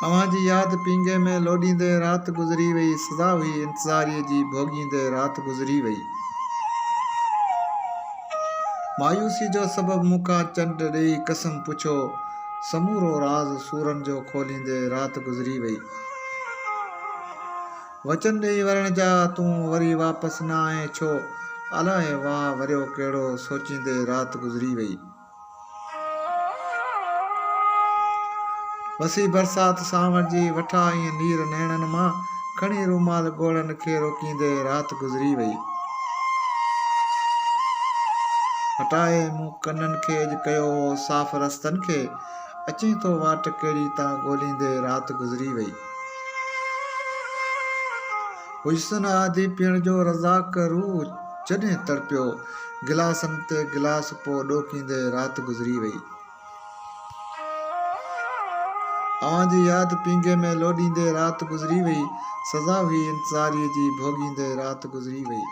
अवां जी यादि पींगे में लोॾींदे राति गुज़री वई, सदा हुई इंतज़ारीअ जी भोॻींदे राति गुज़री वई। मायूसी जो सबबु मूंखां चंड ॾेई कसम पुछो, समूरो राज़ सूरनि जो खोलींदे राति गुज़री वई। वचन ॾेई वरण जा तूं वरी वापसि न आएं छो, अलाए वाह वरियो कहिड़ो सोचींदे राति गुज़री वई। वसी बरसाति सावण जी वठा ईअं नीर नैणनि मां, खणी रूमाल ॻोढ़नि खे रोकींदे राति गुज़री वई। हटाए मूं कननि खे अॼु कयो हो साफ़ रस्तनि खे, अचीं थो वाट कहिड़ी तां ॻोल्हींदे राति गुज़री वई। हुस्न आदि पीअण जो रज़ाक रूह जॾहिं तड़पियो, गिलासनि ते गिलास पोइ ॾोकींदे राति गुज़री वई। अवां जी यादि पींगे में लोॾींदे राति गुज़री वई, सज़ा हुई इंतज़ारीअ जी भोॻींदे राति गुज़री वई।